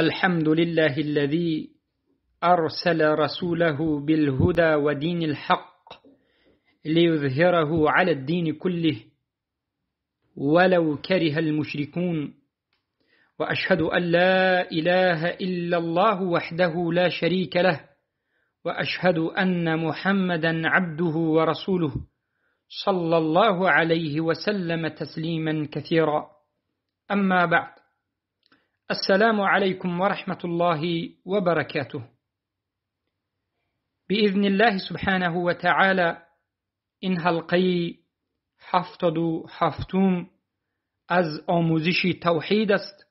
الحمد لله الذي أرسل رسوله بالهدى ودين الحق ليظهره على الدين كله ولو كره المشركون، وأشهد أن لا إله إلا الله وحده لا شريك له، وأشهد أن محمدا عبده ورسوله صلى الله عليه وسلم تسليما كثيرا. أما بعد، السلام عليكم ورحمة الله وبركاته. بإذن الله سبحانه وتعالى این حلقه 77 از آموزش توحید است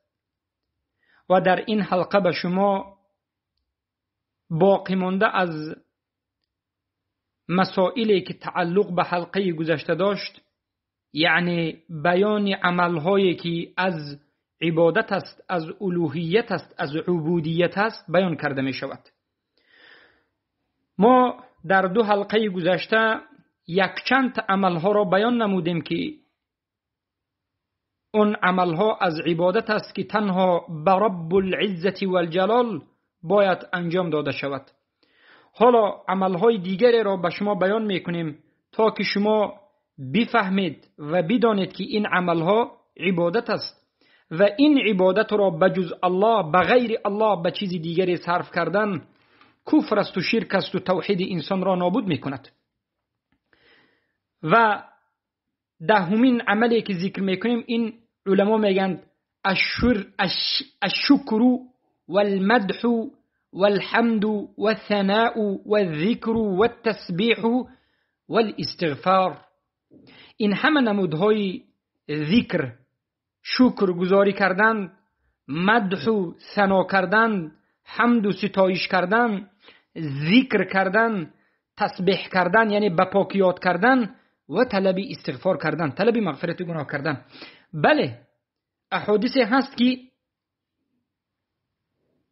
و در این حلقه به شما باقی مانده از مسائلی که تعلق به حلقه گذشته داشت، یعنی بیان عملهایی که از عبادت است، از الوهیت است، از عبودیت است بیان کرده می شود. ما در 2 حلقه گذشته یک چند عملها را بیان نمودیم که اون عملها از عبادت است که تنها به رب العزت والجلال باید انجام داده شود. حالا عملهای دیگری را به شما بیان میکنیم تا که شما بفهمید و بدانید که این عملها عبادت است و این عبادت را بجز الله، بغیر الله به چیز دیگری صرف کردن کفر است و شرک است و توحید انسان را نابود میکند. و 10مین عملی که ذکر میکنیم، این علما میگن الشکر والمدح والحمد والثناء والذکر والتسبیح والاستغفار. این همه نمودهای ذکر، شکر گزاری کردن، مدح و ثنا کردن، حمد و ستایش کردن، ذکر کردن، تسبیح کردن یعنی بپاکیات کردن و طلب استغفار کردن، طلب مغفرت گناه کردن. بله، احادیث هست که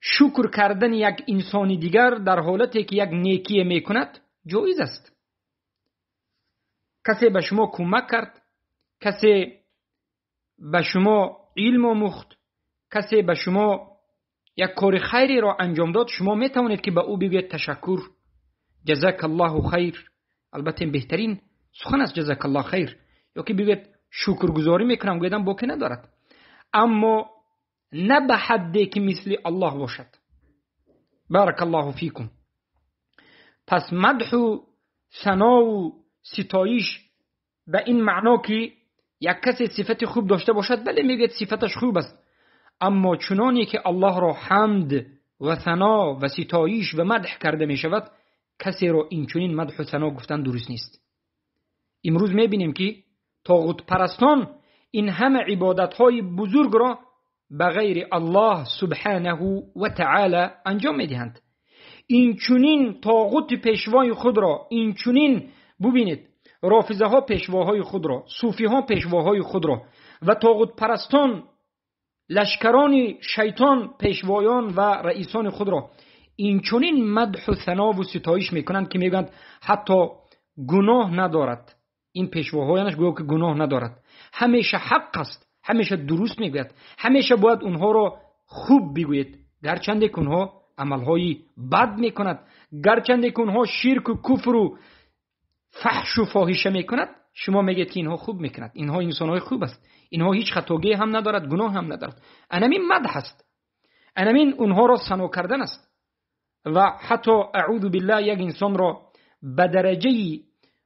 شکر کردن یک انسان دیگر در حالتی که یک نیکی میکند جایز است. کسی به شما کمک کرد، کسی به شما علم آموخت، کسی به شما یک کار خیری را انجام داد، شما میتوانید که به او بگویید تشکر، جزاک الله خیر. البته بهترین سخن است جزاک الله خیر، یا که بگویید شکرگزاری میکنم، گویدم باکی ندارد، اما نه به حدی که مثل الله باشد. بارک الله فیکم. پس مدح و ثنا و ستایش به این معنا که یک کسی صفت خوب داشته باشد، بله میگید صفتش خوب است، اما چنانی که الله را حمد و ثنا و ستایش و مدح کرده می شود، کسی را این چنین مدح و ثنا گفتن درست نیست. امروز میبینیم که طاغوت پرستان این همه عبادت های بزرگ را به غیر الله سبحانه و تعالی انجام میدهند. این چنین طاغوت پیشوای خود را، این چنین ببینید رافضه ها پیشواهای خود را، صوفی ها پیشواهای خود را و طاغوت پرستان لشکران شیطان پیشوایان و رئیسان خود را این چنین مدح و ثنا و ستایش میکنند که میگویند حتی گناه ندارد. این پیشواهایانش گویا که گناه ندارد، همیشه حق است، همیشه درست میگوید، همیشه باید اونها را خوب بگوید، گرچند که اونها عملهای بد میکند، گرچند که اونها شرک و کفر و فحش و فاحشه میکند، شما میگید که اینها خوب میکند، اینها انسانهای خوب است، اینها هیچ خطاگی هم ندارد، گناه هم ندارد. انمین مدح است، انمین اونها را ثنا کردن است. و حتی اعوذ بالله یک انسان را به درجه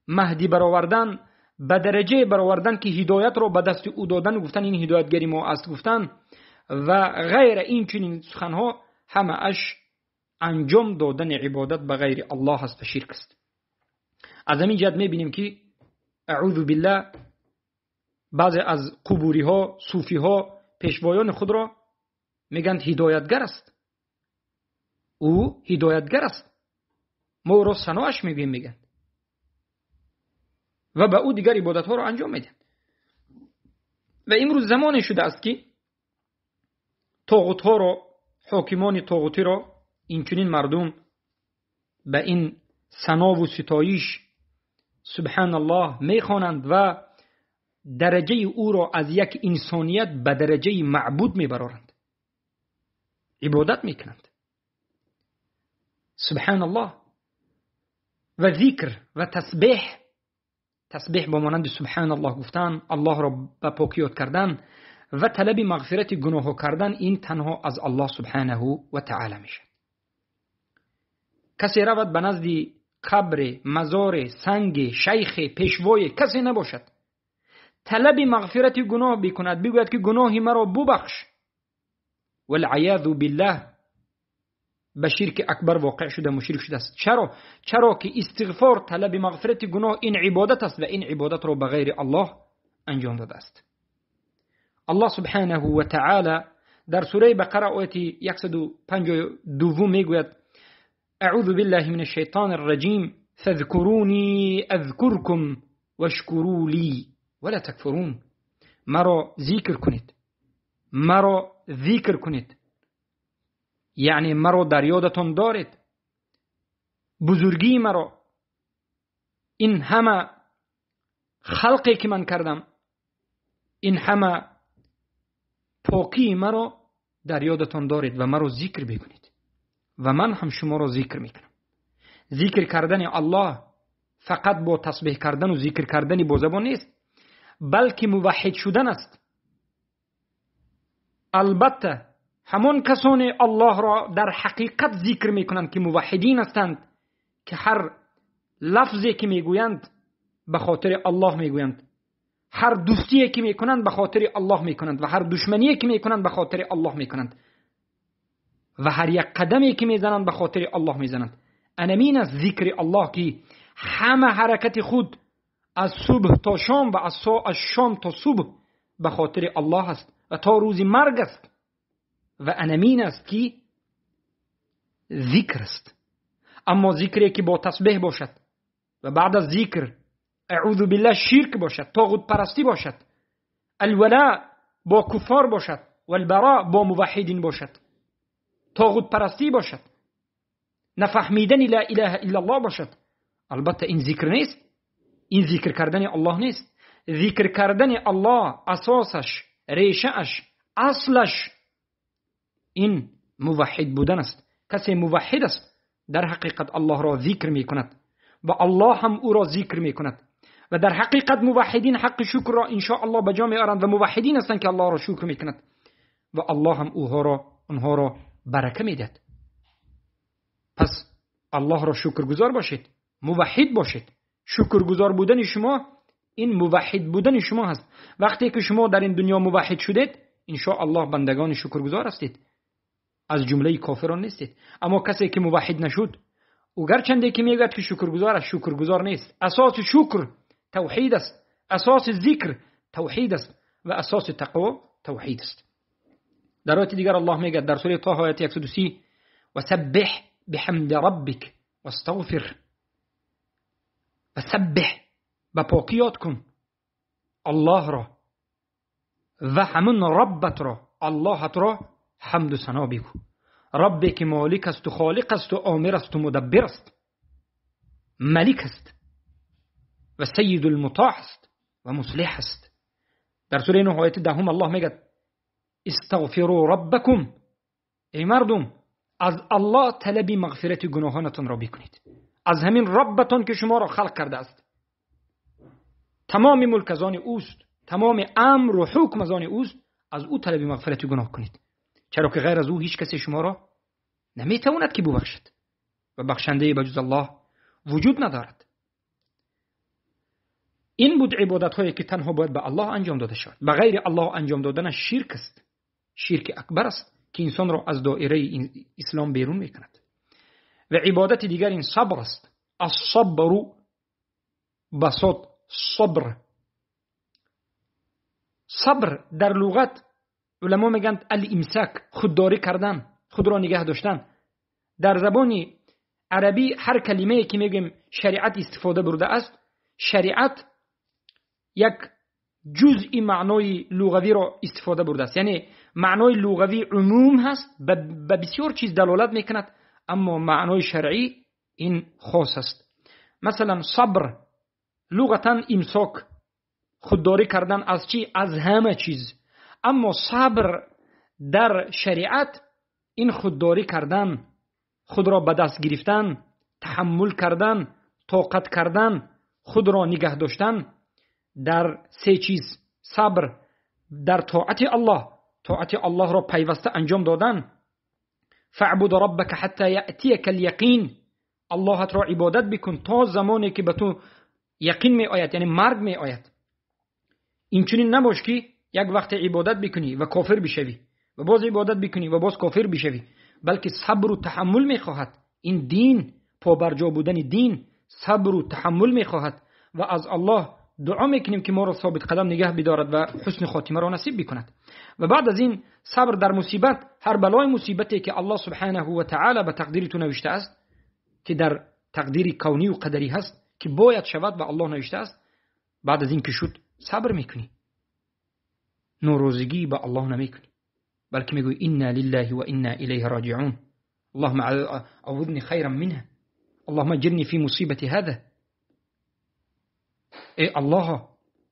مهدی برآوردن، به درجه برآوردن که هدایت را به دست او دادن، گفتن این هدایتگری ما است گفتن و غیر این چنین سخنها، همه اش انجام دادن عبادت به غیر الله است و شرک است. از همین جهت میبینیم که اعوذ بالله بعضی از قبوری ها، صوفی ها پیشوایان خود را میگن هدایتگر است، او هدایتگر است، ما را ثناش میگیم، میگن و به او دیگر عبادت ها را انجام میدن. و امروز زمانی شده است که طاغوت ها را، حاکمان طاغوتی را این چنین مردم به این ثنا و ستایش سبحان الله میخوانند و درجه او را از یک انسانیت به درجه معبود میبرند. عبادت میکنند. سبحان الله. و ذکر و تسبیح با مانند سبحان الله گفتن، الله را به پاکی یاد کردن و طلب مغفرت گناه کردن، این تنها از الله سبحانه و تعالی میشه. کسی رود به نزد قبر، مزار، سنگ، شیخ، پیشوای کسی نباشد، طلب مغفرت گناه بکند، بگوید که گناهی مرا ببخش، والعیاذ بالله به شرک اکبر واقع شده، مشرک شده است. چرا که استغفار، طلب مغفرت گناه، این عبادت است و این عبادت را به غیر الله انجام داده است. الله سبحانه و تعالی در سوره بقره آیه 152 میگوید: اعوذ بالله من الشیطان الرجیم فاذكروني اذكركم واشكروا لي ولا تکفرون. مرا ذکر کنید، یعنی مرا در یادتان دارید، بزرگی مرا، این همه خلقی که من کردم، این همه پاکی مرا در یادتان دارید و مرا ذکر بکنید و من هم شما را ذکر میکنم. ذکر کردن الله فقط با تسبیح کردن و ذکر کردن با زبان نیست، بلکه موحد شدن است. البته همون کسانی الله را در حقیقت ذکر میکنند که موحدین هستند، که هر لفظی که میگویند به خاطر الله میگویند، هر دوستی که میکنند به خاطر الله میکنند و هر دشمنی که میکنند به خاطر الله میکنند و هر یک قدمی که میزنند به خاطر الله میزنند. انمین از ذکر الله که همه حرکت خود از صبح تا شام و از شام تا صبح به خاطر الله است و تا روز مرگ است. و انمین است که ذکر است. اما ذکری که با تسبیح باشد و بعد از ذکر اعوذ بالله شرک باشد، طاغوت پرستی باشد، الولاء با کفار باشد و البراء با موحدین باشد، طاغوت پرستی باشد، نفهمیدن لا اله الا الله باشد، البته این ذکر نیست. این ذکر کردن الله نیست. ذکر کردن الله اساسش، ریشهش، اصلش این موحد بودن است. کسی موحد است در حقیقت الله را ذکر می کند و الله هم او را ذکر می کند و در حقیقت موحدین حق شکر را انشاءالله به جا می آورند و موحدین هستند که الله را شکر می کند و الله هم اونها را برکه می دهد. پس الله را شکرگزار باشید، موحد باشید. شکرگزار بودن شما این موحد بودن شما هست. وقتی که شما در این دنیا موحد شدید انشاءالله بندگان شکرگزار هستید، از جمله کافران نیستید. اما کسی که موحد نشد او گرچنده که میگوید که شکرگزار نیست. اساس شکر توحید است، اساس ذکر توحید است و اساس تقوا توحید است. در آیه دیگر الله میگه در سوره طه آیه 130 وسبح بحمد ربک واستغفر. وسبح با پاکی یاد کن الله را و همون ربت را، اللهت را حمد و ثنا بگو. ربی که مالک است و خالق است و آمر است و مدبر است، ملک است و سید المطاع است و مصلح است. در سوره نوح آیه 10 الله میگه استغفروا ربکم، ای مردم از الله طلب مغفرت گناهانتان را بکنید، از همین ربتان که شما را خلق کرده است. تمام ملک از آن اوست، تمام امر و حکم از آن اوست، از او طلب مغفرت گناه کنید، چرا که غیر از او هیچ کسی شما را نمیتواند که ببخشد و بخشنده بجز الله وجود ندارد. این بود عبادت هایی که تنها باید به الله انجام داده شود. به غیر الله انجام دادن شرک است، شرک اکبر است که انسان را از دایره اسلام بیرون میکند. و عبادت دیگر این صبر است. الصبر بساط صبر. صبر در لغت علما میگن الامساک، خودداری کردن، خود را نگه داشتن. در زبان عربی هر کلمه که میگیم شریعت استفاده برده است، شریعت یک جزئی معنای لغوی را استفاده برده است. یعنی معنای لغوی عموم هست، به بسیار چیز دلالت میکند، اما معنای شرعی این خاص است. مثلا صبر لغتا امساک، خودداری کردن از چی؟ از همه چیز. اما صبر در شریعت این خودداری کردن، خود را به دست گرفتن، تحمل کردن، طاقت کردن، خود را نگه داشتن در سه چیز: صبر در طاعت الله را پیوسته انجام دادن. فاعبد ربک حتی یأتیک الیقین، اللهت را عبادت بکن تا زمانی که به تو یقین می آید، یعنی مرگ می آید. این چنین نباش که یک وقت عبادت بکنی و کافر بشوی و باز عبادت بکنی و باز کافر بشوی، بلکه صبر و تحمل می خواهد. این دین، پابرجا بودن دین، صبر و تحمل می خواهد و از الله دعا میکنیم که ما را ثابت قدم نگه بدارد و حسن خاتمه را نصیب بکند. و بعد از این صبر در مصیبت، هر بلای مصیبتی که الله سبحانه و تعالی به تقدیر تو نوشته است، که در تقدیر کونی و قدری هست که باید شود و الله نوشته است، بعد از این که شد صبر میکنی، ناراضگی به الله نمیکنی، بلکه میگوی انا لله و انا الیه راجعون، اللهم عوضنی خیرا منها، اللهم اجرنی فی مصیبتی هذا. ای الله،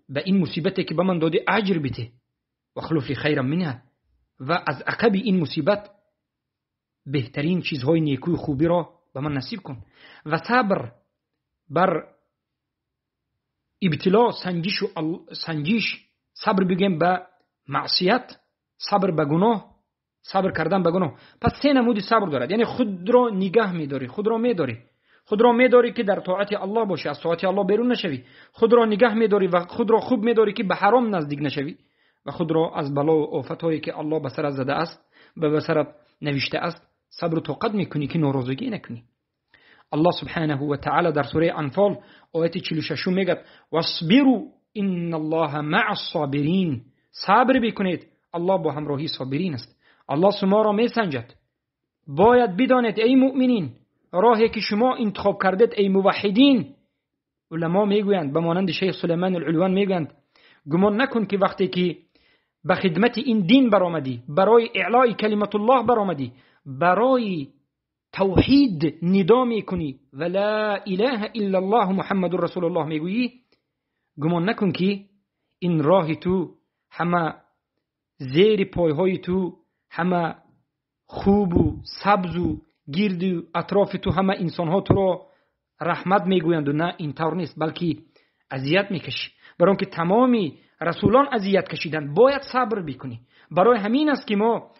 به این مصیبتی که به من دادی اجر بده و خلف لی خیرا منها، و از عقب این مصیبت بهترین چیزهای نیکوی خوبی را به من نصیب کن. و صبر بر ابتلا، سنجش، صبر بگیم به معصیت، صبر به گناه، صبر کردن به گناه. پس سه نمودی صبر دارد، یعنی خود را نگاه می‌داری، خود را می‌داری که در طاعت الله باشی، از طاعت الله بیرون نشوی، خود را نگاه می‌داری و خود را خوب می‌داری که به حرام نزدیک نشوی و خود را از بلا و آفت‌هایی که الله به سرت زده است، به سرت نوشته است، صبر و طاقت می‌کنی که ناراضگی نکنی. الله سبحانه و تعالی در سوره انفال آیت 46 میگه واصبروا ان الله مع الصابرین، صبر بکنید، الله با همراهی صابرین است. الله شما را میسنجد. باید بدانید ای مؤمنین، راهی که شما انتخاب کردید ای موحدین، علما میگویند به مانند شیخ سلیمان العلوان میگویند گمان نکن که وقتی که به خدمت این دین برآمدی، برای اعلاء کلمت الله برآمدی، برای توحید ندا میکنی و لا اله الا الله محمد رسول الله میگویی، گمان نکن که این راه تو همه زیر پایهای تو همه خوب و سبز و گرد و اطراف تو همه انسانها تو را رحمت میگویند و نه، اینطور نیست، بلکه اذیت میکشی. برای که تمامی رسولان اذیت کشیدند، باید صبر بکنی. برای همین است که ما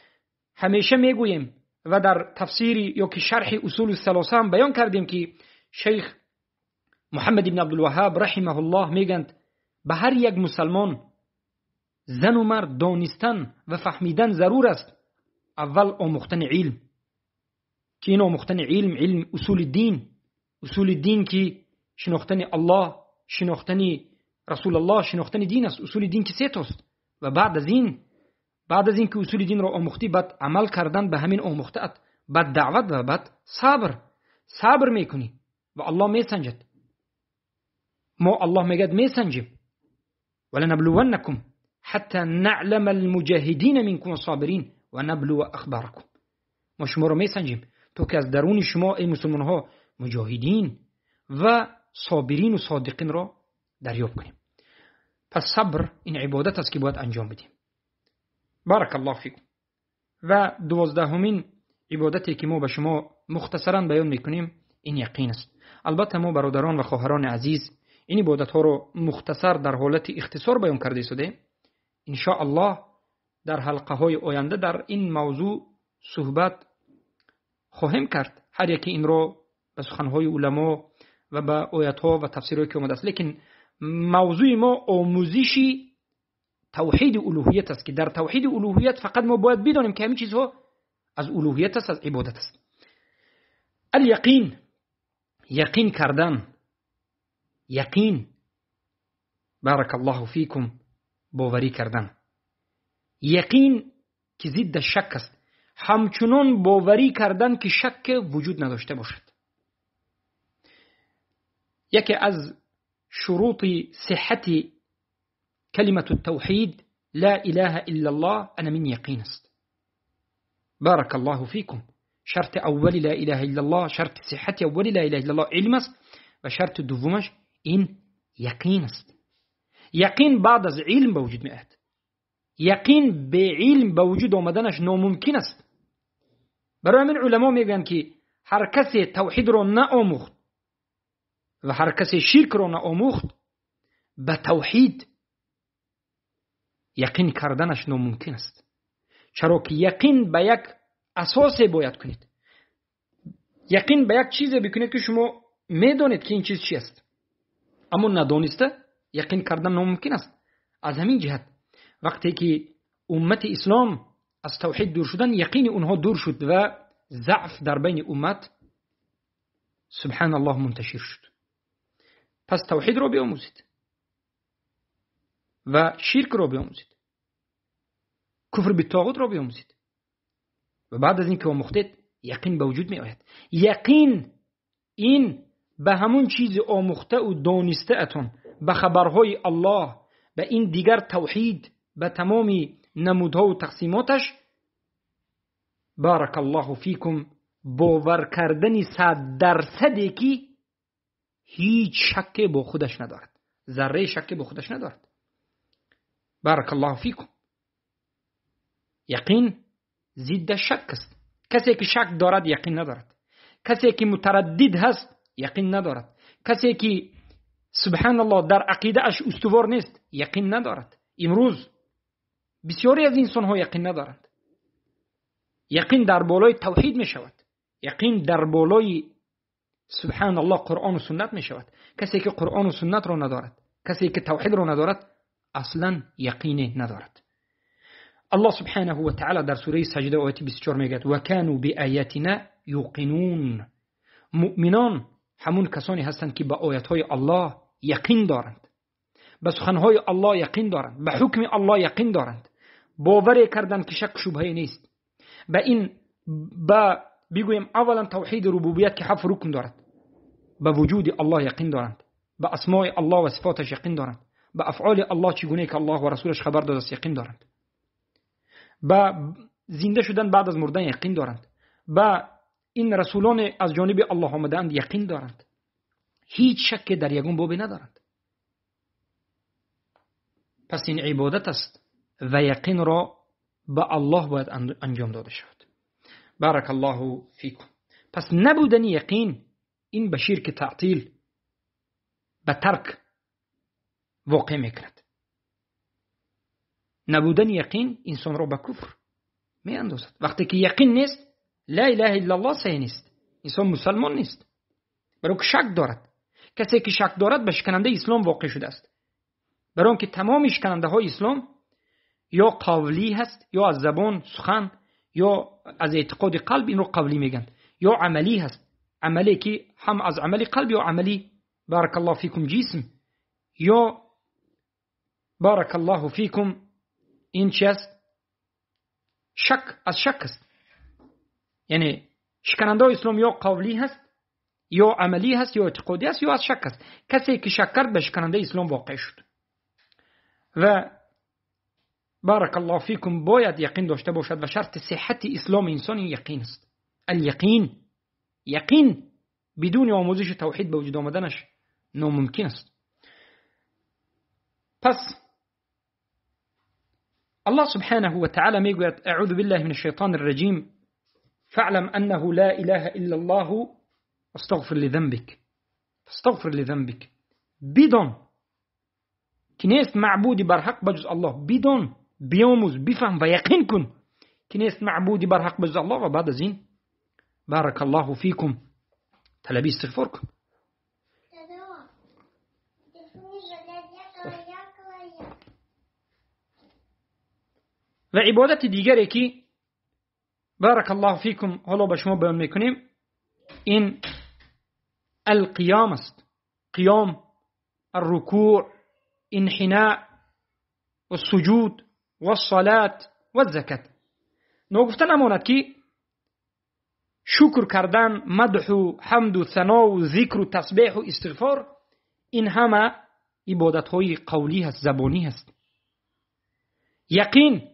همیشه میگوییم و در تفسیری یا که شرح اصول الثلاثه هم بیان کردیم که شیخ محمد ابن عبدالوهاب رحمه الله میگند به هر یک مسلمان، زن و مرد، دانستن و فهمیدن ضرور است. اول آموختن علم، که این آموختن علم اصول دین که شناختن الله، شناختن رسول الله، شناختن دین است. اصول دین که سه تاست و بعد از این که اصول دین را آموختی، بعد عمل کردن به همین آموخته‌ات، بعد دعوت و بعد صبر میکنی و الله میسنجد. ما الله میگه میسنجیم ولنبلونکم حتی نعلم المجاهدین منکم الصابرین و نبلو اخبارکم. ما شما را میسنجیم تو که از درون شما ای مسلمان ها مجاهدین و صابرین و صادقین را دریافت کنیم. پس صبر این عبادت است که باید انجام بدیم. بارک الله فیکم. و 12مین عبادتی که ما به شما مختصرا بیان میکنیم این یقین است. البته ما برادران و خواهران عزیز این عبادت ها رو مختصر در حالت اختصار بیان کرده شده. ان شاء الله در حلقه های آینده در این موضوع صحبت خواهیم کرد، هر یکی این رو به سخنهای علما و به آیات ها و تفسیرهایی که اومده است. لیکن موضوع ما آموزشی توحید الوهیت است که در توحید الوهیت فقط ما باید بدانیم که همین چیزها از الوهیت است، از عبادت است. الیقین، یقین کردن، یقین، بارک الله فیکم، باوری کردن. یقین که ضد شک است، همچنان باوری کردن که شک وجود نداشته باشد. یکی از شروط صحت کلمة التوحید لا اله الا الله انا من یقین است. بارک الله فیکم. شرط اولی لا اله الا الله، شرط صحت اولی لا اله الا الله علم است و شرط دومش این یقین است. یقین بعد از علم به وجود میاد. یقین به علم به وجود آمدنش ناممکن است. برای همین علما میگن که هر کسی توحید رو نآموخت و هر کسی شرک رو نآموخت، به توحید یقین کردنش ناممکن است. چرا که یقین به یک اساس باید کنید. یقین به یک چیز بکنید که شما میدونید که این چیز چی است، اما ندانسته یقین کردن ناممکن است. از همین جهت وقتی که امت اسلام از توحید دور شدن، یقین اونها دور شد و ضعف در بین امت سبحان الله منتشر شد. پس توحید رو بیاموزید و شرک رو بیاموزید، کفر بالطاغوت رو بیاموزید و بعد از این که آموختید یقین به وجود می آید. یقین این به همون چیز آموخته و دانسته اتون، به خبرهای الله، به این دیگر توحید، به تمامی نمودها و تقسیماتش، بارک الله فیکم، باور کردنی 100% که هیچ شک با خودش ندارد، ذره شک با خودش ندارد. بارک الله فیکم. یقین ضد شک است. کسی که شک دارد یقین ندارد. کسی که متردد هست یقین ندارد. کسی که سبحان الله در عقیده اش استوار نیست یقین ندارد. امروز بسیاری از انسان ها یقین ندارند. یقین در بالای توحید می شود. یقین در بالای سبحان الله قرآن و سنت می شود. کسی که قرآن و سنت رو ندارد، کسی که توحید رو ندارد، اصلا یقین ندارد. الله سبحانه و تعالی در سوره سجده آیه 24 میگه و کانوا بآیاتنا یوقنون. مؤمنان همون کسانی هستند که به آیاتهای الله یقین دارند، به سخنهای الله یقین دارند، به حکم الله یقین دارند، باور کردند که شک شبهه نیست. به این بگویم اولا توحید ربوبیت که 7 رکن دارد، به وجود الله یقین دارند، به اسماء الله و صفاتش یقین دارند، به افعال الله چگونه که الله و رسولش خبر داده است یقین دارند، به زنده شدن بعد از مردن یقین دارند، به این رسولان از جانب الله آمدند یقین دارند. هیچ شک در یگون بابی ندارند. پس این عبادت است و یقین را به الله باید انجام داده شود. بارک الله فیکم. پس نبودن یقین این به شرک تعطیل، به ترک واقع میکند. نبودن یقین انسان را به کفر می اندازد. وقتی که یقین نیست، لا اله الا الله صحیح نیست، انسان مسلمان نیست، برای که شک دارد. کسی که شک دارد به شکننده اسلام واقع شده است، برای که تمام شکننده های اسلام یا قولی هست، یا از زبان سخن، یا از اعتقاد قلب این رو قولی میگن، یا عملی هست، عملی که هم از عملی قلب یا عملی بارک الله فیکم جسم، یا بارک الله فیکم این چی است؟ شک، از شک است. یعنی شکننده اسلام یا قولی هست، یا عملی هست، یا اعتقادی هست، یا از شک است. کسی که شک کرد به شکننده اسلام واقع شد. و بارک الله فیکم باید یقین داشته باشد و شرط صحت اسلام انسان یقین است. الیقین، یقین بدون آموزش توحید به وجود آمدنش ناممکن است. پس الله سبحانه و تعالی میگوید اعوذ بالله من الشیطان الرجیم فاعلم انه لا اله الا الله استغفر لذنبك. استغفر لذنبك. بدون که نیست معبودی بر حق بجز الله، بدون بیاموز، بفهم و یقین کن که نیست معبودی بر حق بجز الله، و بعد از این بارک الله فیکم طلبی استغفار کن. و عبادت دیگری که بارک الله فیکم حالا به شما بیان میکنیم این القیام است. قیام، الرکوع، انحناء و السجود و الصلاة و الزکات. نگفته نماند که شکر کردن، مدح و حمد و ثنا و ذکر و تسبیح و استغفار این همه عبادت های قولی هست، زبانی هست. یقین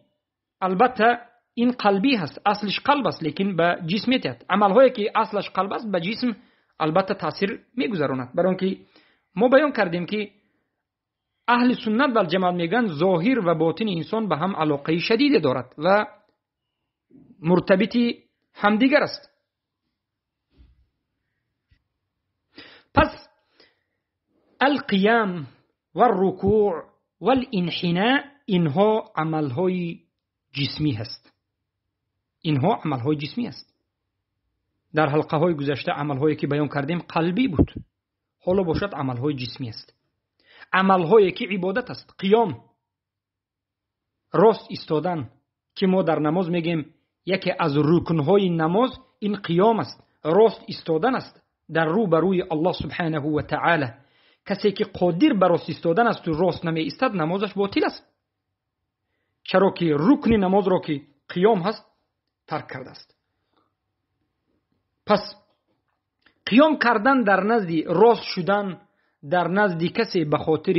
البته این قلبی هست، اصلش قلب است، لیکن به جسمیت هست. عمل هایی که اصلش قلب است به جسم البته تاثیر میگذراند. برای اینکه ما بیان کردیم که اهل سنت والجماعت میگن ظاهر و باطن انسان به هم علاقه شدید دارد و مرتبطی همدیگر است. پس القیام و الرکوع و الانحناء اینها عملهای جسمی هست. اینها عملهای جسمی است. در حلقه های گذشته عملهایی که بیان کردیم قلبی بود. حالا باشد عملهای جسمی است. عملهایی که عبادت است. قیام، راست ایستادن که ما در نماز میگیم یکی از رکنهای نماز این قیام است. راست ایستادن است در روبروی الله سبحانه و تعالی. کسی که قادر بر راست ایستادن است و راست نمی ایستد نمازش باطل است. چرا که رکن نماز را که قیام هست ترک کرده است. پس قیام کردن در نزد راست شدن در نزد کسی به خاطر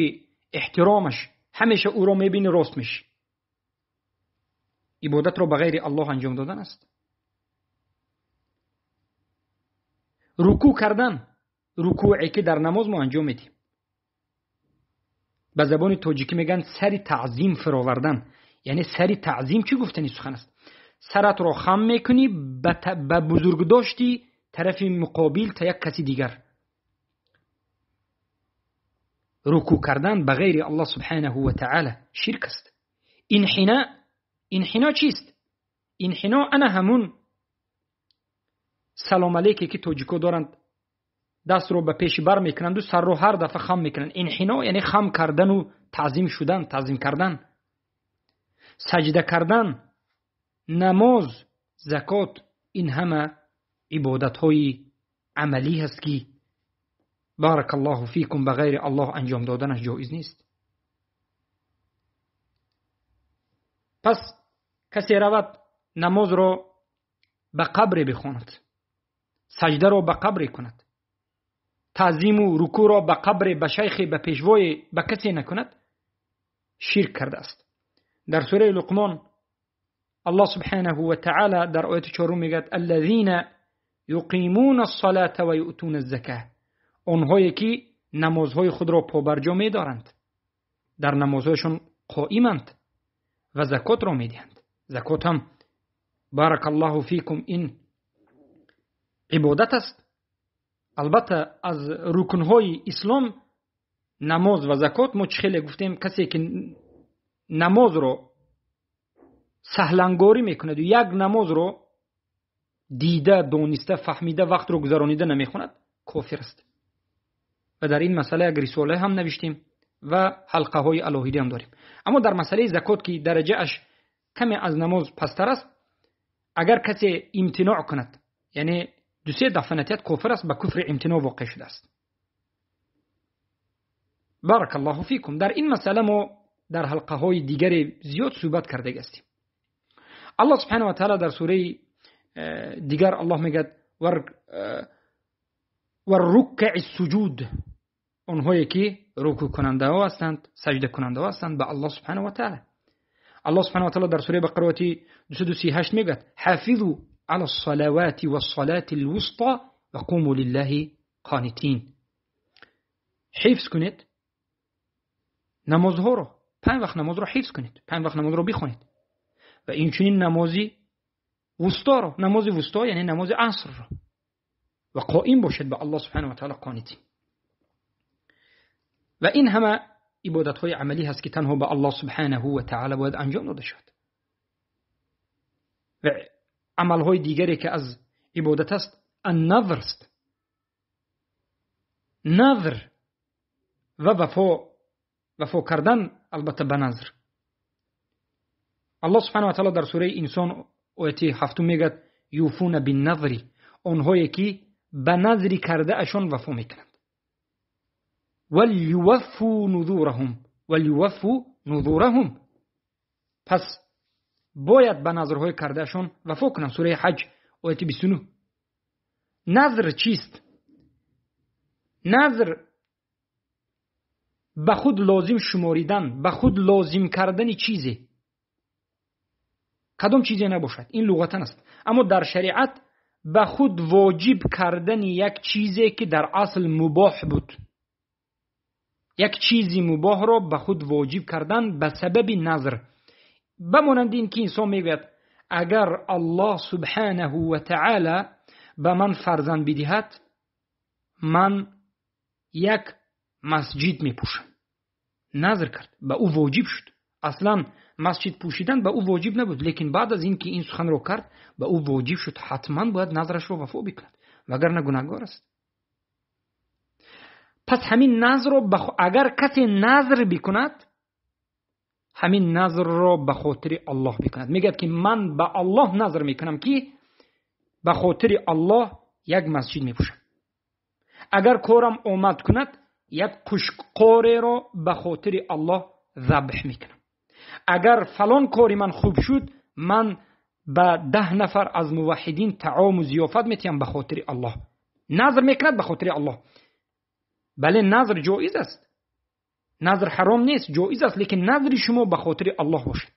احترامش همیشه او را میبینی راست میشه. عبادت را به غیر الله انجام دادن است. رکوع کردن، رکوعی که در نماز ما انجام میدیم به زبان تاجیکی میگن سری تعظیم فراوردن. یعنی سری تعظیم چی گفتنی سخن است؟ سرت را خم میکنی به بزرگ داشتی طرف مقابل تا یک کسی دیگر. رکوع کردن به غیر الله سبحانه و تعالی شرک است. انحناء چیست؟ انحناء انا همون سلام علیکی که تاجیکو دارند، دست رو به پیش بر میکنند و سر رو هر دفعه خم میکنند. انحناء یعنی خم کردن و تعظیم شدن، تعظیم کردن. سجده کردن، نماز، زکات، این همه عبادت های عملی هست که بارک الله فیکم به غیر الله انجام دادنش جایز نیست. پس کسی رود نماز را به قبر بخواند، سجده را به قبر کند، تعظیم و رکوع را به قبر، به شیخ، به پیشوای، به کسی نکند، شرک کرده است. در سوره لقمان الله سبحانه و تعالی در آیت 4 میگه الذین یقیمون الصلاة و یؤتون الزکاه، آنهایی که نمازهای خود را پابرجا می‌دارند، در نمازهایشان قائمند و زکات را می‌دهند. زکات هم بارک الله فیکم این عبادت است. البته از رکنهای اسلام نماز و زکات ما خیلی گفتیم کسی که نماز رو سهلنگاری میکنه و یک نماز رو دیده، دانسته، فهمیده وقت رو گذرانیده نمیخوند کافر است. و در این مسئله یک رساله هم نوشتیم و حلقه های الهیدی هم داریم. اما در مسئله زکات که درجه اش کمی از نماز پستر است، اگر کسی امتناع کند یعنی 2-3 دفعه نتیت کافر است، به کفر امتناع واقع شده است. بارک الله فیکم. در این مسئله ما در حلقه های دیگر زیاد صحبت کرده هستیم. الله سبحانه و تعالی در سوره دیگر الله میگه رکع السجود، اونهایی که رکوع کننده ها هستند، سجده کننده ها هستند به الله سبحانه و تعالی. الله سبحانه و تعالی در سوره بقره 238 میگه حافظوا على الصلوات والصلاة الوسطى وقوموا لله قانتين. حفظ کنید نمازها رو، 5 وقت نماز رو حفظ کنید، 5 وقت نماز رو بخونید و این چنین نمازی وسطا رو، نماز وسطا یعنی نماز عصر رو، و قائم باشید به الله سبحانه و تعالی قانتین. و این همه عبادت های عملی هست که تنها به الله سبحانه و تعالی باید انجام داده شد. و عمل های دیگری که از عبادت است النذر است. نذر و وفا کردن البته به نذر. الله سبحانه و تعالی در سوره انسان آیه 7 میگه یوفون بالنذر، اونهایی که به نذری کرده اشون وفا میکنند. ولیوفوا نذورهم، پس باید به نذرهای کرده اشون وفا کنند. سوره حج آیه 29. نذر چیست؟ نذر به خود لازم شماریدن، به خود لازم کردن چیزی، کدام چیزی نباشد، این لغتن است. اما در شریعت به خود واجب کردن یک چیزی که در اصل مباح بود، یک چیزی مباح را به خود واجب کردن به سبب نذر. بمانند این که انسان میگوید اگر الله سبحانه و تعالی به من فرزند بدهد، من یک مسجد می پوشم. نظر کرد، به او واجب شد. اصلا مسجد پوشیدن به او واجب نبود، لیکن بعد از اینکه این سخن رو کرد به او واجب شد، حتما باید نظرش رو وفا بکند وگرنه گناهکار است. پس همین نظر رو اگر کسی نظر بکند، همین نظر رو به خاطر الله بکند. میگه که من به الله نظر میکنم که به خاطر الله یک مسجد میپوشم. اگر کارم اومد کند، یک قشقاره رو به خاطر الله ذبح میکنم. اگر فلان کاری من خوب شد، من به 10 نفر از موحدین طعام و ضیافت میتیم به خاطر الله. نظر میکند به خاطر الله. بله نظر جایز است، نظر حرام نیست، جایز است، لیکن نظر شما به خاطر الله باشد.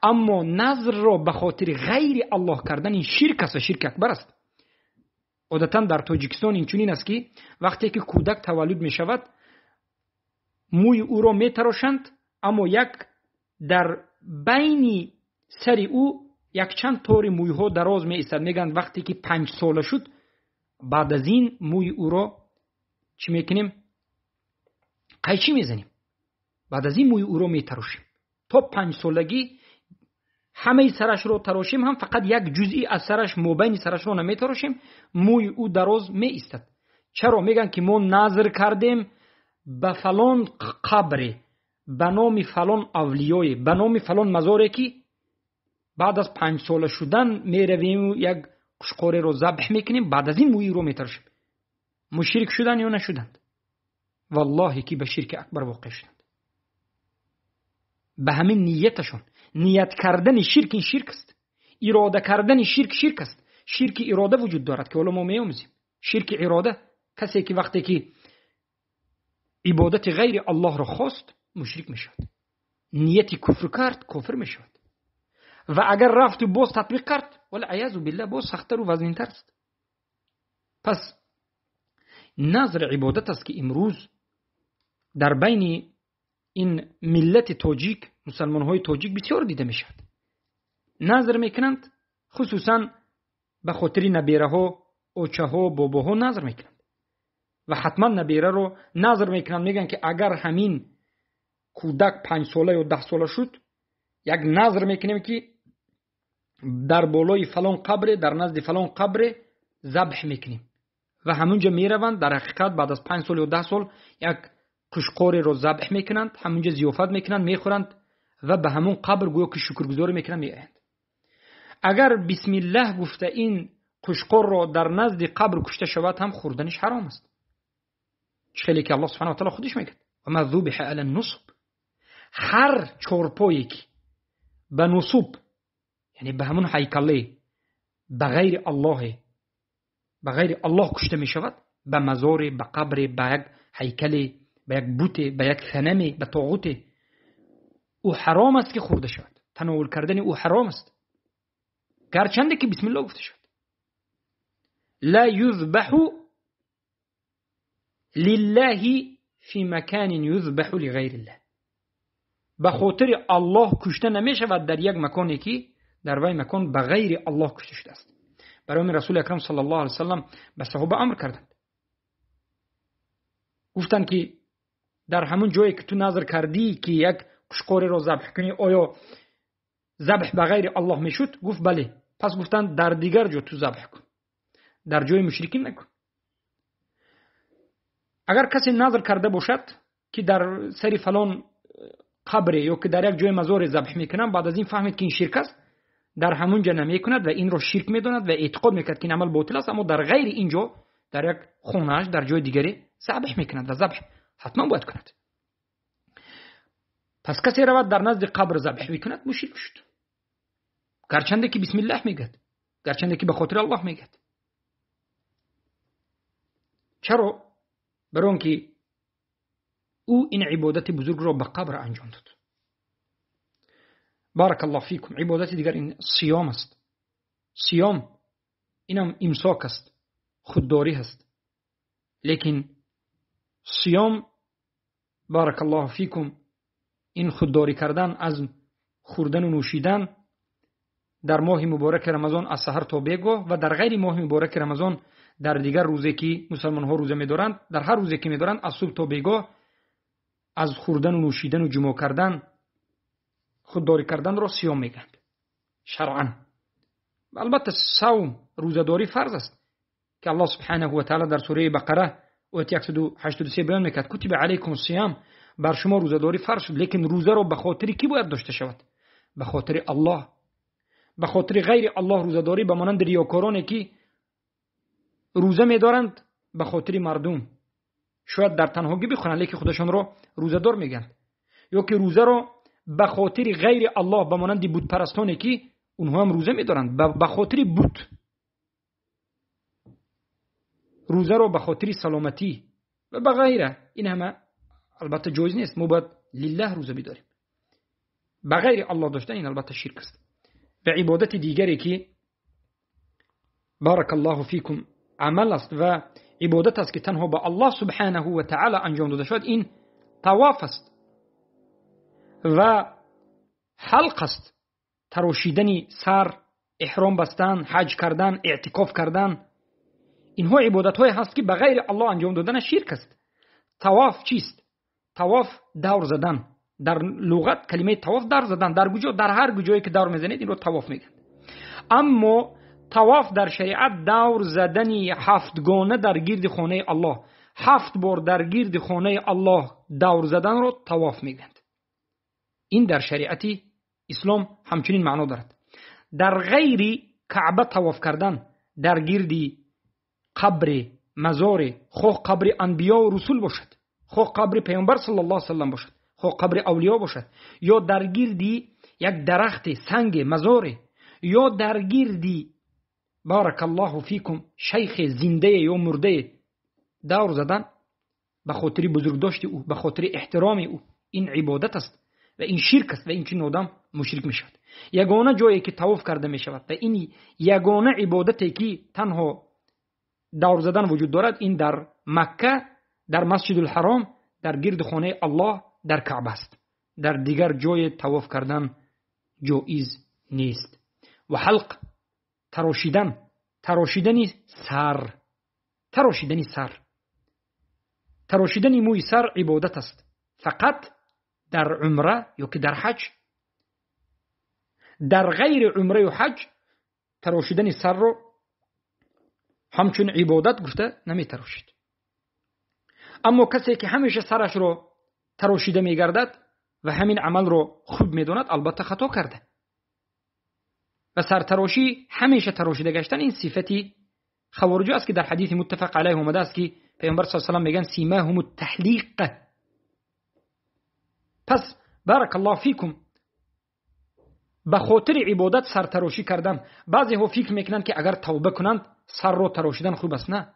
اما نظر را به خاطر غیر الله کردن این شرک است و شرک اکبر است. عادتا در تاجیکستان اینچنین است که وقتی که کودک تولد می شود، موی او را می تراشند، اما یک در بین سر او یک چند طور موی ها دراز می ایستد. میگن وقتی که 5 ساله شد، بعد از این موی او را چی میکنیم؟ قیچی میزنیم. بعد از این موی او را می تراشیم. تا 5 سالگی همه سرش رو تراشیم، هم فقط یک جزئی از سرش، مابین سرش رو نمی تراشیم. موی او دراز می ایستد. چرا؟ میگن که ما نظر کردیم به فلان قبر، به نام فلان اولیای، به نام فلان مزاری که بعد از 5 ساله شدن می رویم یک قشقاره رو ذبح میکنیم، بعد از این موی رو می تراشیم. مشرک شدن یا نشدند؟ والله که به شرک اکبر واقع شدند. به همین نیتشون، نیت کردن شرک این شرک است. اراده کردن شرک شرک است. شرک اراده وجود دارد که حالا ما می‌آموزیم. شرک اراده، کسی که وقتی که عبادت غیر الله را خواست مشرک میشود. نیت کفر کرد کافر میشود. و اگر رفت و باز تطبیق کرد، والعیاذ بالله، باز سخت‌تر و وزن‌تر است. پس نظر عبادت است که امروز در بین این ملت تاجیک، مسلمان های تاجیک بسیار دیده می شود. نظر میکنند، خصوصا به خاطر نبیره ها، اوچه ها، بابا ها نظر میکنند و حتما نبیره رو نظر میکنند. میگن که اگر همین کودک 5 ساله یا 10 ساله شد، یک نظر میکنیم که در بالای فلان قبر، در نزد فلان قبر ذبح میکنیم و همونجا میروند. در حقیقت بعد از 5 سال یا 10 سال یک قشقاری رو ذبح میکنند، همونجا ضیافت میکنند، میخورند و به همون قبر گویا که شکرگزاری میکنند میآیند. اگر بسم الله گفته این قشقار رو در نزد قبر کشته شود، هم خوردنش حرام است. خیلی که الله سبحانه و تعالی خودش میگه و ما ذبح علی النصب، هر چارپایی که به نصب، یعنی به همون هیکله به غیر الله کشته می شود، به مزار، به قبر، به یک هیکل، به یک بوت، به یک صنم، به طاغوت، او حرام است که خورده شود. تناول کردن او حرام است، گرچنده که بسم الله گفته شد. لا یذبح لله فی مکان یذبح لغیر الله، به خاطر الله کشته نمی شود در یک مکانی که در وی مکان به غیر الله کشته شده است. برای رسول اکرم صلی الله علیه وسلم به صحابه امر کردند، گفتند که در همون جایی که تو نظر کردی که یک قشقاری را ذبح کنی، آیا ذبح به غیر الله میشد؟ گفت بله. پس گفتند در دیگر جا تو ذبح کن، در جای مشرکین نکن. اگر کسی نظر کرده باشد که در سر فلان قبر یا که در یک جای مزار ذبح میکنم، بعد از این فهمید که این شرک است، در همون جا نمیکند و این را شرک میداند و اعتقاد میکرد که این عمل باطل است، اما در غیر اینجا در یک خونه‌اش در جای دیگری ذبح میکند و ذبح حتما باید کند. پس کسی رود در نزد قبر ذبح میکند مشرک شد، گرچنده که بسم الله میگد، گرچنده که به خاطر الله میگد. چرا؟ برای اینکه او این عبادت بزرگ را به قبر انجام داد. بارک الله فیکم. عبادت دیگر این صیام است. صیام اینم امساک است، خودداری است. لیکن صیام، بارک الله فیکم، این خودداری کردن از خوردن و نوشیدن در ماه مبارک رمضان از سحر تا بیگاه و در غیر ماه مبارک رمضان در دیگر روزی که مسلمان ها روزه می‌دارند، در هر روزی که می‌دارند از صبح تا بیگاه از خوردن و نوشیدن و جماع کردن، خودداری کردن را صیام میگند شرعاً. البته صوم روزه‌داری فرض است که الله سبحانه و تعالی در سوره بقره آیه 183 بیان می‌کرد کتب علیکم الصیام، بر شما روزه‌داری فرض شد، لیکن روزه را به خاطر کی باید داشته شود؟ به خاطر الله. به خاطر غیر الله روزه‌داری به مانند ریاکارانی که روزه می‌دارند به خاطر مردم، شاید در تنهایی بخورند لیکن خودشان را روزه‌دار میگن، یا که روزه را به خاطر غیر الله به مانند بت پرستانی که اونها هم روزه می‌دارند به خاطر بت، روزه را به خاطر سلامتی و به غیره، این همه البته جایز نیست. ما باید لله روزه بداریم. به غیر الله داشتن این البته شرک است. و عبادت دیگری که بارک الله فیکم عمل است و عبادت است که تنها به الله سبحانه و تعالی انجام داده شد، این طواف است و حلق است، تراشیدن سر، احرام بستن، حج کردن، اعتکاف کردن. اینها عبادت های هست که به غیر الله انجام دادن شرک است. طواف چیست؟ طواف دور زدن. در لغت کلمه طواف دور زدن، در هر جایی که دور میزنید این رو طواف میگن. اما طواف در شریعت دور زدنی 7 گانه در گرد خانه الله، 7 بار در گرد خانه الله دور زدن رو طواف میگن. این در شریعت اسلام همچنین معنا دارد. در غیر کعبه طواف کردن، در گرد قبر، مزار، خواه قبر انبیا و رسول باشد، خواه قبر پیامبر صلی الله علیه و سلم باشد، خواه قبر اولیاء باشد، یا در گردی یک درخت سنگ مزار، یا در گردی بارک الله فیکم شیخ زنده یا مرده دور زدن به خاطر بزرگداشت او، به خاطر احترام او، این عبادت است و این شرک است و این چنین آدم مشرک می شود. یگانه جایی که طواف کرده می شود و این یگانه عبادتی که تنها دور زدن وجود دارد، این در مکه، در مسجد الحرام، در گرد خانه الله، در کعبه است. در دیگر جای طواف کردن جایز نیست. و حلق، تراشیدن موی سر عبادت است، فقط در عمره یا که در حج. در غیر عمره و حج تراشیدن سر رو همچون عبادت گفته نمی تراشید. اما کسی که همیشه سرش رو تراشیده می گردد و همین عمل رو خوب می داند، البته خطا کرده. و سرتراشی، همیشه تراشیده گشتن، این صفتی خوارجی است که در حدیث متفق علیه اومده است که پیامبر صلی الله علیه و سلم میگن سیماهم التحلیق. پس بارک الله فیکم به خاطر عبادت سرتراشی کردن. بعضی ها فکر میکنند که اگر توبه کنند سر رو تراشیدن خوب است. نه.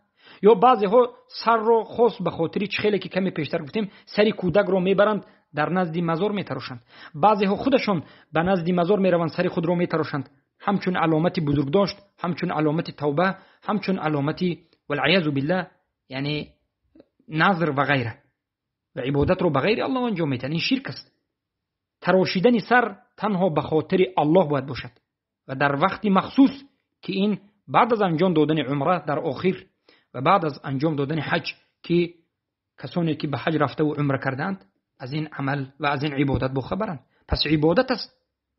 یا بعضی ها سر رو خاص به خاطر چخیلی که کمی پیشتر گفتیم سری کودک رو میبرند در نزد مزار میتراشند. بعضی ها خودشون به نزد مزار میروند سری خود رو میتراشند، همچون علامت بزرگ داشت، همچون علامت توبه، همچون علامت والعیاذ بالله یعنی نظر و غیره، و عبادت رو به غیر الله انجام میدن. این شرک است. تراشیدن سر تنها به خاطر الله باید باشد و در وقتی مخصوص که این بعد از انجام دادن عمره در آخر و بعد از انجام دادن حج، که کسانی که به حج رفته و عمره کردند از این عمل و از این عبادت بخبرند. پس عبادت است،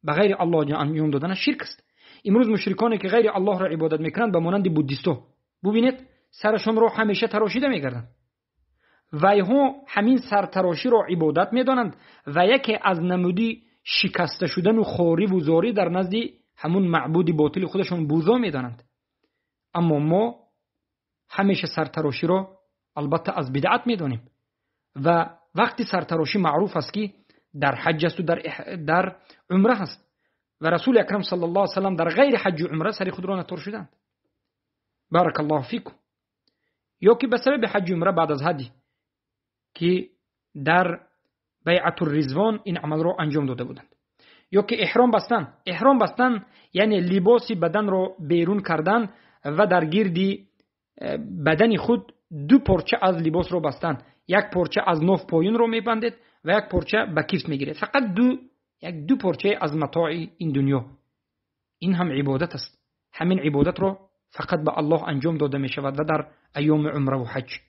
به غیر الله انجام دادن شرک است. امروز مشرکانی که غیر الله را عبادت میکنند به مانند بودیستا، ببینید سرشون رو همیشه تراشیده میگردند و اینها همین سرتراشی را عبادت میدانند و یکی از نمودی شکسته شدن و خواری و زاری در نزد همون معبود باطل خودشون بوزا میدانند. اما ما همیشه سرتراشی را البته از بدعت میدانیم و وقتی سرتراشی معروف است که در حج است و در عمره است و رسول اکرم صلی الله علیه و سلم در غیر حج و عمره سر خود را نتراشیدند. بارک الله فیکم. یا که به سبب حج و عمره بعد از حج که در بیعت الرضوان این عمل را انجام داده بودند، یا که احرام بستن یعنی لباس بدن را بیرون کردن و در گردی بدن خود 2 پارچه از لباس را بستن، یک پارچه از ناف پایین را میبندید و یک پارچه به کیف میگیرید. فقط 2 یک دو پارچه از متاع این دنیا. این هم عبادت است. همین عبادت رو فقط به الله انجام داده می شود و در ایام عمره و حج.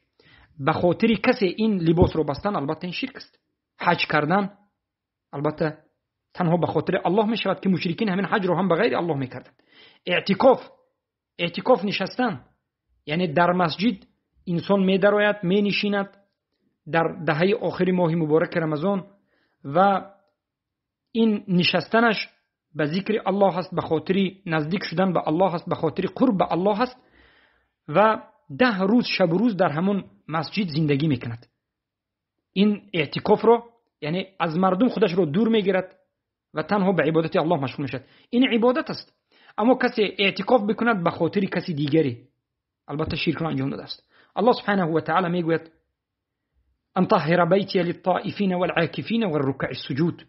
به خاطر کسی این لباس رو بستن البته این شرک است. حج کردن البته تنها به خاطر الله می شود که مشرکین همین حج رو هم به غیر الله می کردن. اعتکاف نشستن یعنی در مسجد انسان می درآید می نشیند در دهه آخر ماه مبارک رمضان و این نشستنش به ذکر الله است، به خاطر نزدیک شدن به الله است، به خاطر قرب به الله است و 10 روز شب و روز در همون مسجد زندگی میکند. این اعتکاف رو یعنی از مردم خودش رو دور میگیرد و تنها به عبادت الله مشغول میشد. این عبادت است. اما کسی اعتکاف بکند به خاطر کسی دیگری البته شرک را انجام داده است. الله سبحانه و تعالی میگوید ان طهر بیتی للطائفین والعاکفین والرکع السجود.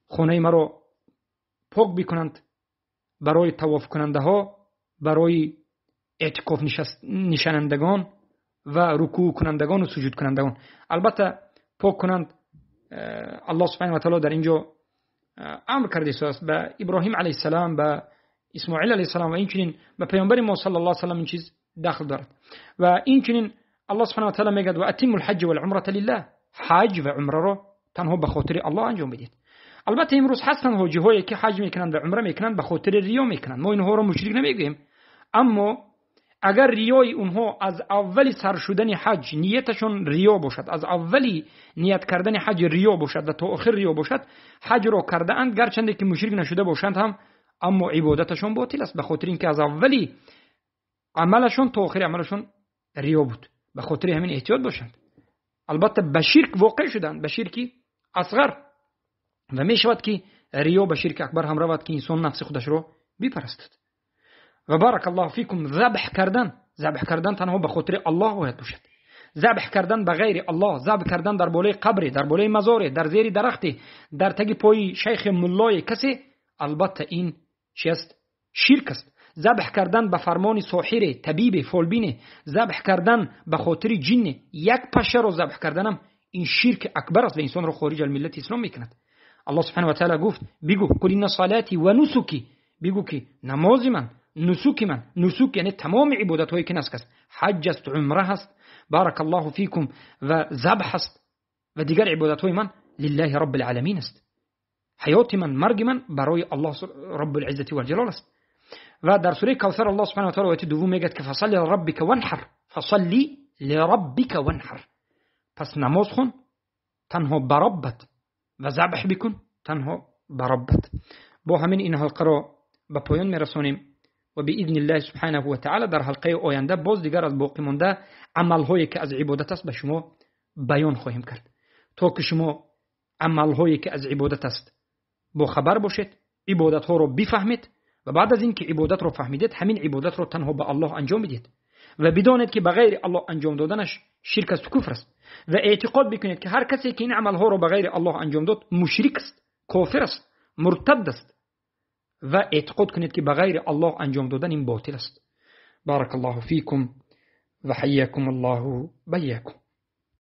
خانه ما رو پاک بکنند برای طواف کننده ها، برای اعتکاف نشینندگان و رکوع کنندگان و سجود کنندگان. البته پاک کنند الله سبحانه و تعالی در اینجا امر کرده است به ابراهیم علیه السلام، به اسماعیل علیه السلام و اینچنین به پیامبر ما صلی الله علیه و سلم این چیز داخل دارد. و اینچنین الله سبحانه و تعالی میگه و اتم الحج والعمره لله. حج و عمره رو تنها به خاطر الله انجام بدید. البته امروز هستن حاجی‌هایی که حج میکنند و عمره میکنند به خاطر ریا میکنند. ما اینها رو مشرک نمیگیم، اما اگر ریای اونها از اولی سر شدن حج نیتشون ریا باشد، از اولی نیت کردن حج ریا باشد و تا آخر ریا باشد، حج را کرده اند گرچند که مشرک نشده باشند هم، اما عبادتشون باطل است، به خاطر اینکه از اولی عملشون تا آخر عملشون ریا بود. به خاطر همین احتیاط باشند. البته به شرک واقع شدند، به شرکی اصغر، و می شود که ریا به شرک اکبر هم رود که انسان نفس خودش رو بپرستد. و بارک الله فیکم، ذبح کردن تنها به خاطر الله باید باشد. ذبح کردن به غیر الله، ذبح کردن در بالای قبر، در بالای مزار، در زیر درخت، در تگ پای شیخ ملای کسی، البته این چی است؟ شرک است. ذبح کردن به فرمان ساحر، طبیب، فالبین، ذبح کردن به خاطر جن، یک پشه رو ذبح کردنم این شرک اکبر است و انسان رو خارج از ملت اسلام میکند. الله سبحانه و تعالی گفت بگو قل ان صلاتی و نسکی، بگو که نماز من، نسک من، نسک یعنی تمام عبادت هایی که نسک است، حج است، عمره است، بارک الله فیکم و ذبح است و دیگر عبادت های من لله رب العالمین است. حیات من، مرگ من برای الله رب العزت و الجلال است. و در سوره کوثر الله سبحانه و تعالی آیه دوم میگه که فصلی لربک وانحر، فصلی لربک وانحر، پس نماز خون تنها بربت و ذبح بکن تنها بربت. با همین این حلقه را به پایان میرسانیم و باذن الله سبحانه و تعالی در حلقه آینده باز دیگر از باقی مانده عمل‌هایی که از عبادت است به شما بیان خواهیم کرد تا که شما عمل‌هایی که از عبادت است با خبر باشید، عبادت‌ها رو بفهمید و بعد از اینکه عبادت رو فهمیدید همین عبادت رو تنها به الله انجام بدید و بدانید که بغیر الله انجام دادنش شرک است و کفر است و اعتقاد بکنید که هر کسی که این عمل‌ها رو بغیر الله انجام داد مشرک است، کافر است، مرتد است و اعتقاد کنید که بغیر الله انجام دادن این باطل است. بارک الله فیکم و حیاکم الله بیاکم.